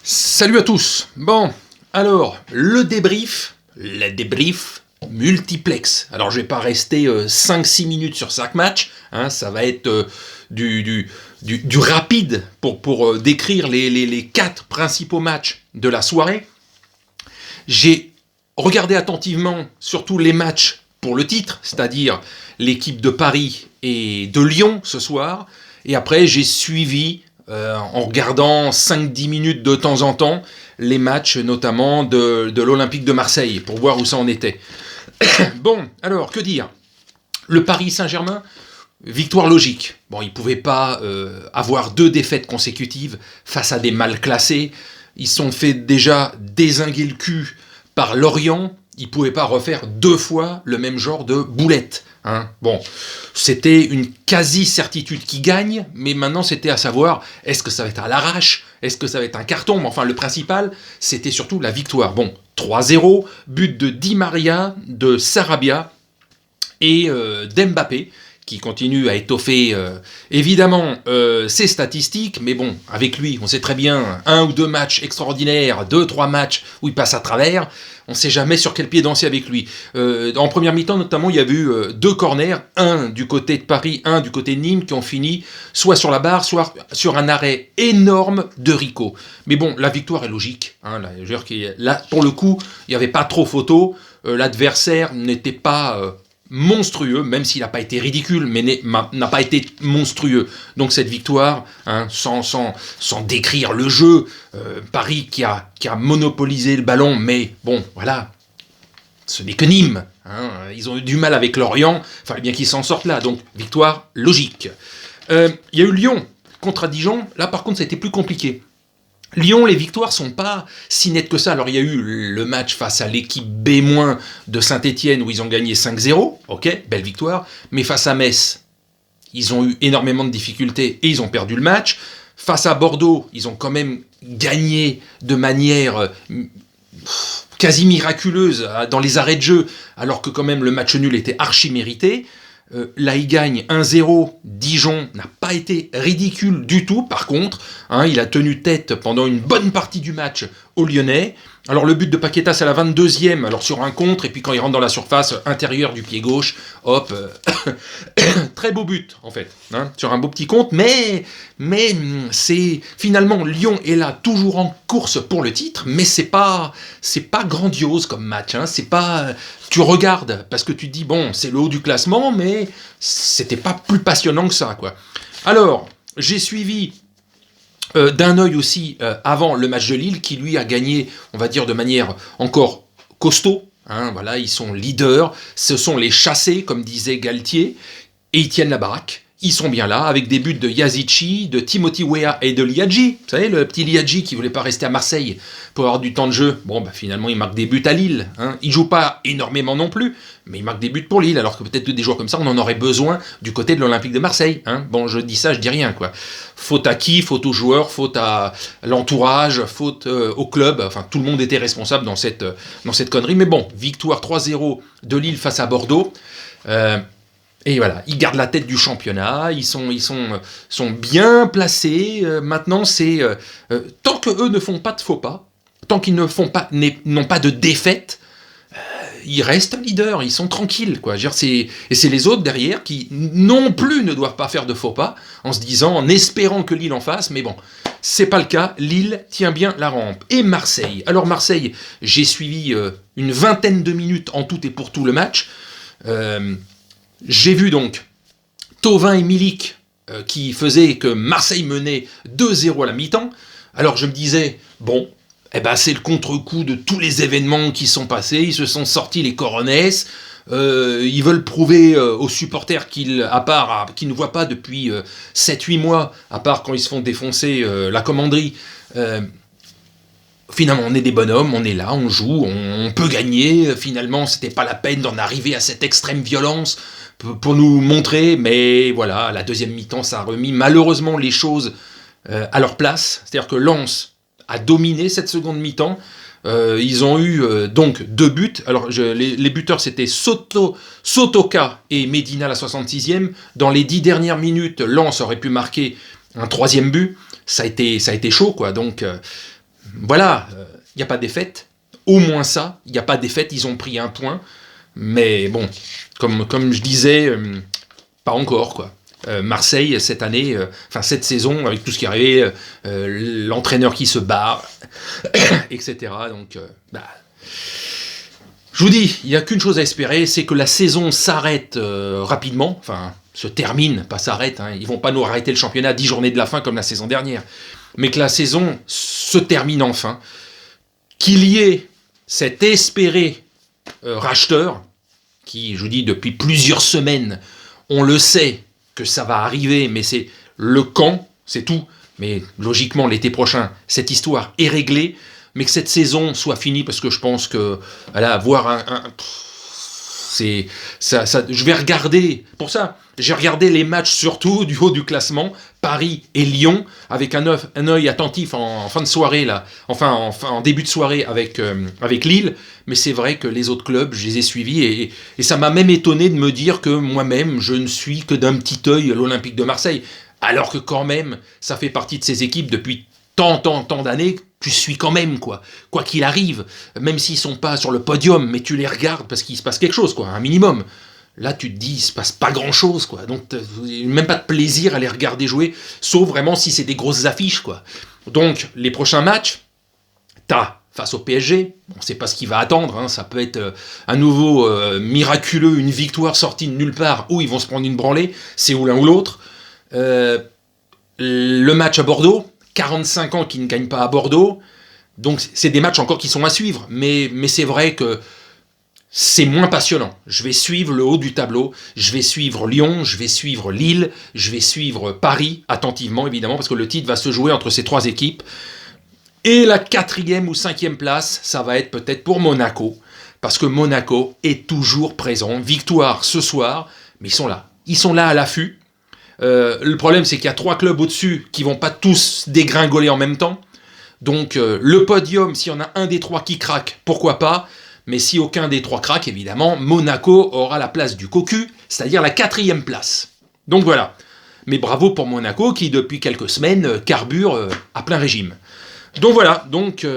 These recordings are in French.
Salut à tous. Bon, alors, le débrief multiplex. Alors, je vais pas rester 5-6 minutes sur chaque match, hein, ça va être du rapide pour décrire les 4 principaux matchs de la soirée. J'ai regardé attentivement surtout les matchs pour le titre, c'est-à-dire l'équipe de Paris et de Lyon ce soir, et après j'ai suivi en regardant 5-10 minutes de temps en temps les matchs notamment de l'Olympique de Marseille pour voir où ça en était. Bon, alors que dire? Le Paris Saint-Germain, victoire logique. Bon, ils ne pouvaient pas avoir 2 défaites consécutives face à des mal classés. Ils se sont fait déjà dézinguer le cul par Lorient. Ils ne pouvaient pas refaire 2 fois le même genre de boulette. Hein. Bon, c'était une quasi-certitude qui gagne, mais maintenant c'était à savoir, est-ce que ça va être à l'arrache? Est-ce que ça va être un carton? Mais enfin, le principal, c'était surtout la victoire. Bon, 3-0, but de Di Maria, de Sarabia et d'Mbappé, qui continue à étoffer évidemment ses statistiques, mais bon, avec lui, on sait très bien, 1 ou 2 matchs extraordinaires, 2-3 matchs où il passe à travers, on ne sait jamais sur quel pied danser avec lui. En première mi-temps, notamment, il y a eu 2 corners, un du côté de Paris, un du côté de Nîmes, qui ont fini soit sur la barre, soit sur un arrêt énorme de Rico. Mais bon, la victoire est logique. Hein, là, pour le coup, il n'y avait pas trop photo. L'adversaire n'était pas monstrueux, même s'il n'a pas été ridicule, mais n'a pas été monstrueux. Donc cette victoire, hein, sans décrire le jeu, Paris qui a monopolisé le ballon, mais bon, voilà, ce n'est que Nîmes. Hein, ils ont eu du mal avec Lorient, il fallait bien qu'ils s'en sortent là, donc victoire logique. Il y a eu Lyon contre Dijon, là par contre ça a été plus compliqué. Lyon, les victoires sont pas si nettes que ça. Alors il y a eu le match face à l'équipe B- de Saint-Etienne où ils ont gagné 5-0, ok, belle victoire, mais face à Metz, ils ont eu énormément de difficultés et ils ont perdu le match. Face à Bordeaux, ils ont quand même gagné de manière quasi miraculeuse dans les arrêts de jeu, alors que quand même le match nul était archi mérité. Là, il gagne 1-0. Dijon n'a pas été ridicule du tout, par contre. Hein, il a tenu tête pendant une bonne partie du match aux Lyonnais. Alors, le but de Paqueta, c'est à la 22e, alors sur un contre, et puis quand il rentre dans la surface intérieure du pied gauche, hop, très beau but, en fait, hein, sur un beau petit contre, mais c'est finalement, Lyon est là, toujours en course pour le titre, mais c'est pas grandiose comme match, hein, c'est pas... Tu regardes, parce que tu te dis, bon, c'est le haut du classement, mais c'était pas plus passionnant que ça, quoi. Alors, j'ai suivi d'un œil aussi avant le match de Lille, qui lui a gagné, on va dire, de manière encore costaud. Hein, voilà, ils sont leaders, ce sont les chassés, comme disait Galtier, et ils tiennent la baraque. Ils sont bien là, avec des buts de Yazici, de Timothy Weah et de Liadji. Vous savez, le petit Liadji qui voulait pas rester à Marseille pour avoir du temps de jeu. Bon, bah, finalement, il marque des buts à Lille. Hein. Il joue pas énormément non plus, mais il marque des buts pour Lille, alors que peut-être que des joueurs comme ça, on en aurait besoin du côté de l'Olympique de Marseille. Hein. Bon, je dis ça, je dis rien, quoi. Faute à qui? Faute aux joueurs, faute à l'entourage, faute au club. Enfin, tout le monde était responsable dans cette connerie. Mais bon, victoire 3-0 de Lille face à Bordeaux. Et voilà, ils gardent la tête du championnat, ils sont bien placés. Maintenant, c'est tant que eux ne font pas de faux pas, tant qu'ils n'ont pas de défaite, ils restent leaders, ils sont tranquilles, quoi. Et c'est les autres derrière qui non plus ne doivent pas faire de faux pas, en espérant que Lille en fasse, mais bon, c'est pas le cas. Lille tient bien la rampe. Et Marseille. Alors Marseille, j'ai suivi une vingtaine de minutes en tout et pour tout le match. J'ai vu donc Thauvin et Milik qui faisaient que Marseille menait 2-0 à la mi-temps. Alors je me disais, bon, c'est le contre-coup de tous les événements qui sont passés. Ils se sont sortis les coronesses. Ils veulent prouver aux supporters qu'ils ne voient pas depuis 7-8 mois, à part quand ils se font défoncer la commanderie. Finalement, on est des bonhommes, on est là, on joue, on peut gagner. Finalement, c'était pas la peine d'en arriver à cette extrême violence pour nous montrer. Mais voilà, à la deuxième mi-temps, ça a remis malheureusement les choses à leur place. C'est-à-dire que Lens a dominé cette seconde mi-temps. Ils ont eu donc 2 buts. Alors, les buteurs, c'était Sotoka et Medina à la 66e. Dans les 10 dernières minutes, Lens aurait pu marquer un 3e but. Ça a été chaud, quoi. Donc... voilà, il n'y a pas de défaite. Au moins ça, il n'y a pas de défaite, ils ont pris un point. Mais bon, comme je disais, pas encore, quoi. Marseille, cette année, cette saison, avec tout ce qui est arrivé, l'entraîneur qui se barre, etc. Donc, je vous dis, il n'y a qu'une chose à espérer, c'est que la saison s'arrête rapidement, enfin, se termine, pas s'arrête, hein. Ils vont pas nous arrêter le championnat à 10 journées de la fin comme la saison dernière, mais que la saison se termine enfin, qu'il y ait cet espéré racheteur, qui, je vous dis, depuis plusieurs semaines, on le sait que ça va arriver, mais c'est le quand, c'est tout. Mais logiquement, l'été prochain, cette histoire est réglée, mais que cette saison soit finie, parce que je pense que, voilà, voir c'est ça, je vais regarder, pour ça, j'ai regardé les matchs surtout du haut du classement, Paris et Lyon, avec un œil attentif en fin de soirée, là, en début de soirée avec Lille, mais c'est vrai que les autres clubs, je les ai suivis, et ça m'a même étonné de me dire que moi-même, je ne suis que d'un petit œil l'Olympique de Marseille, alors que quand même, ça fait partie de ces équipes depuis tant d'années, tu suis quand même, quoi qu'il arrive, même s'ils sont pas sur le podium, mais tu les regardes parce qu'il se passe quelque chose, quoi, un minimum. Là, tu te dis, il se passe pas grand-chose, quoi. Donc, même pas de plaisir à les regarder jouer, sauf vraiment si c'est des grosses affiches, quoi. Donc, les prochains matchs, t'as face au PSG, on sait pas ce qu'il va attendre, hein, ça peut être un nouveau miraculeux, une victoire sortie de nulle part, où ils vont se prendre une branlée, c'est ou l'un ou l'autre. Le match à Bordeaux, 45 ans qui ne gagnent pas à Bordeaux, donc c'est des matchs encore qui sont à suivre, mais c'est vrai que c'est moins passionnant. Je vais suivre le haut du tableau, je vais suivre Lyon, je vais suivre Lille, je vais suivre Paris, attentivement évidemment, parce que le titre va se jouer entre ces trois équipes. Et la 4e ou 5e place, ça va être peut-être pour Monaco, parce que Monaco est toujours présent. Victoire ce soir, mais ils sont là à l'affût. Le problème, c'est qu'il y a 3 clubs au-dessus qui vont pas tous dégringoler en même temps. Donc, le podium, s'il y en a un des 3 qui craque, pourquoi pas. Mais si aucun des 3 craque, évidemment, Monaco aura la place du cocu, c'est-à-dire la 4e place. Donc voilà. Mais bravo pour Monaco qui, depuis quelques semaines, carbure à plein régime. Donc voilà. Donc,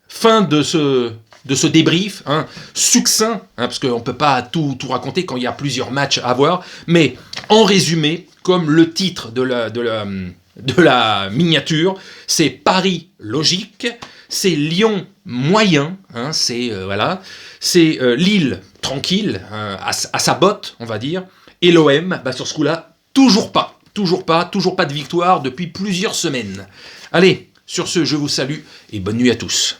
fin de ce débrief, hein, succinct, hein, parce qu'on ne peut pas tout raconter quand il y a plusieurs matchs à voir, mais en résumé, comme le titre de la miniature, c'est Paris logique, c'est Lyon moyen, hein, c'est Lille tranquille, à sa botte, on va dire, et l'OM, sur ce coup-là, toujours pas de victoire depuis plusieurs semaines. Allez, sur ce, je vous salue et bonne nuit à tous.